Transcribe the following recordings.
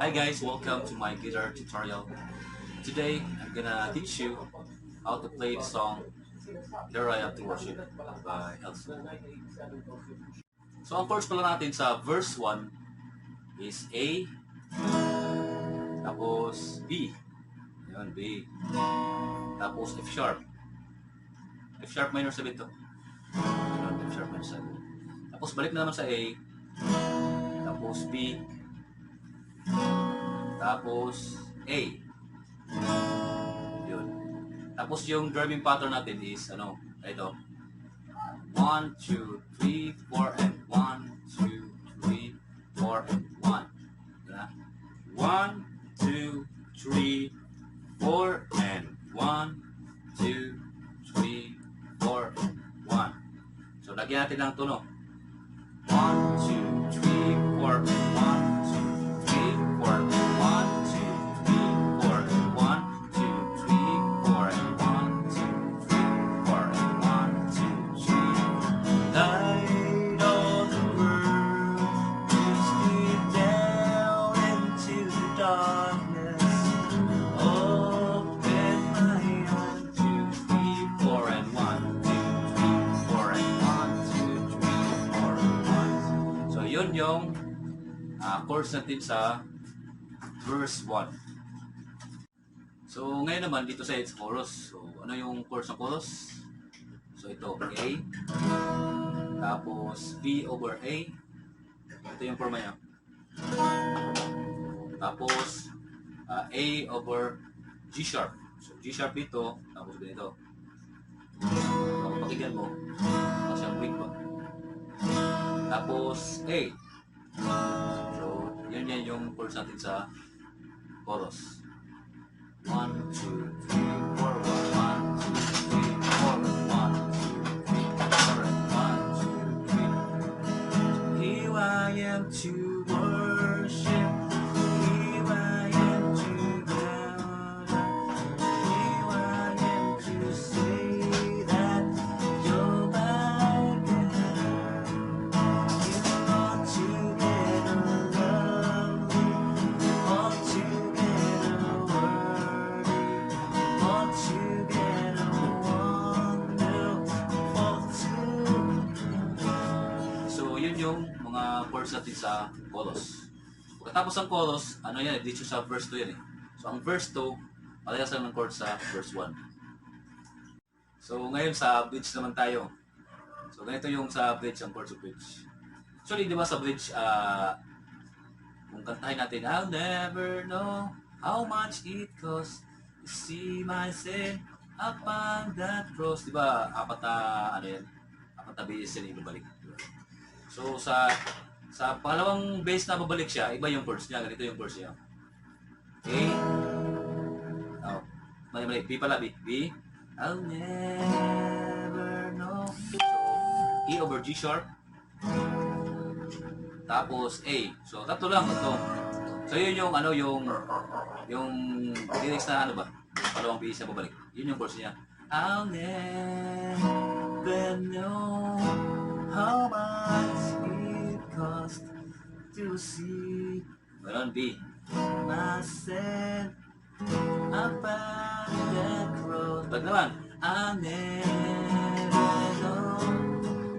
Hi guys, welcome to my guitar tutorial. Today, I'm gonna teach you how to play the song Adonai Worship by Hillsong. So ang chords pala natin sa verse 1 is A, tapos B. Yun, B. Tapos F sharp. F sharp minor 7 to. Yun, F sharp minor 7. Tapos balik na naman sa A, tapos B, tapos A. Yun. Tapos yung drumming pattern natin is ito. 1, 2, 3, 4 and 1, 2, 3, 4 and 1. Diba? 1, 2, 3, 4 and 1, 2, 3, 4 and 1. So lagyan natin ng tono. 1, 2, 3, 4 and 1, 2, 3, 4 and 1, 2, 3, 4 and 1, 2, 3, 4 and 1, 2, 3, 4 and 1, 2, 3. Light of the world, push me down into the darkness. Open my eyes, 2, 3, 4 and 1, 2, 3, 4 and 1, 2, 3, 4 and 1. So yun yung chords natin sa verse 1. So ngayon naman dito sa chorus. So ano yung chords ng chorus? So ito A, tapos B over A. Ito yung forma niya. Tapos A over G sharp. So G sharp ito, tapos ganito. So kung pakinggan mo, kasi ang weak ba? Tapos A. So yan yung chords natin sa chorus. 1, 2, 3, 4, 1, 2, 3, 4, 1, 2, 3, 4, 1, 2, 3. Here I am to worship. Here I am to bow down. Here I am to say that you're my God. You're altogether lovely, altogether worthy, altogether wonderful to me. So yun yung mga chords natin sa chorus. Pagkatapos ng chorus, ano yan, dito sa verse 2 yan eh. So ang verse 2, parehas lang ng chords sa verse 1. So ngayon sa bridge naman tayo. So ganito yung sa bridge, ang chords of bridge. Actually, di ba sa bridge, kung kantahin natin, I'll never know how much it costs to see my sin upon that cross. Di ba, apat na base yan ibabalik. Diba? So sa pangalawang base na babalik siya, iba yung chords niya. Ganito yung chords niya. Okay? Oh, mali. B pala, B. B. I'll never know. So, E over G sharp. Tapos A. So, tatlo. So, yun yung, yung lyrics na ba? Pangalawang base na babalik. Yun yung chords niya. I'll never know how much it cost to see. Meron B. Myself upon the cross. Bag naman. I'll never know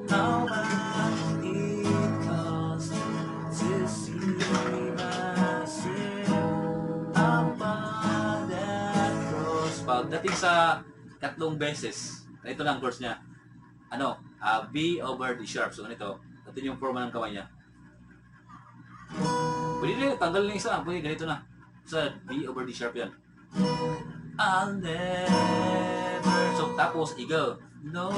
how much it cost to see myself upon that cross. Pagdating sa tatlong beses, ito lang chords niya. B over D sharp. So, ganito. Ito yung forma ng kamay niya. Pwede rin, tanggal na isa. Pwede, ganito na. Sa B over D sharp yan. I'll never. So, tapos, eagle. No,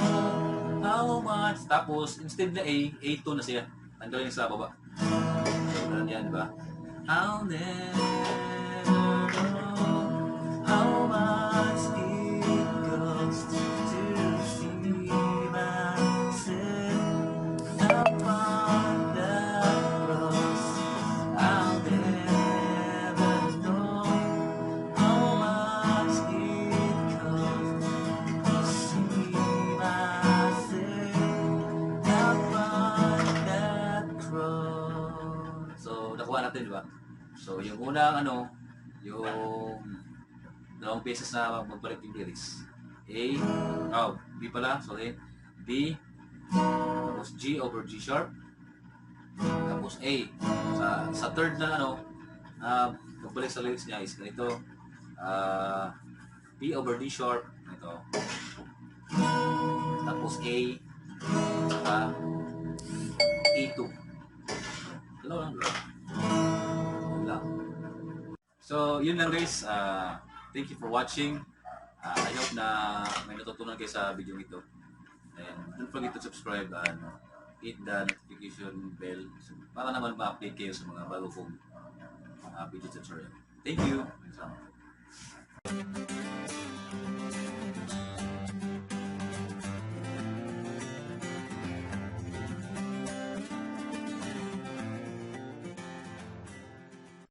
how much. Tapos, instead na A, A2 na siya. Tanggalin sa baba. So, ganun yan, diba? I'll never know how much it costs to see myself upon the cross. I'll never know how much it costs to see myself upon that cross. So, nakuha natin, di ba? So, yung unang ano, yung dalawang beses na magbalik yung lyrics. B pala, sorry. B, tapos G over G sharp, tapos A. Sa third na ano, magbalik sa lyrics niya is ganito. B over D sharp, ito. Tapos A, saka A2. Dalawa lang, dalawa. Yun lang. So, yun lang guys. Thank you for watching. I hope na may natutunan kayo sa video ito. And don't forget to subscribe and hit the notification bell para naman ma-update kayo sa mga bago kong video tutorial. Thank you.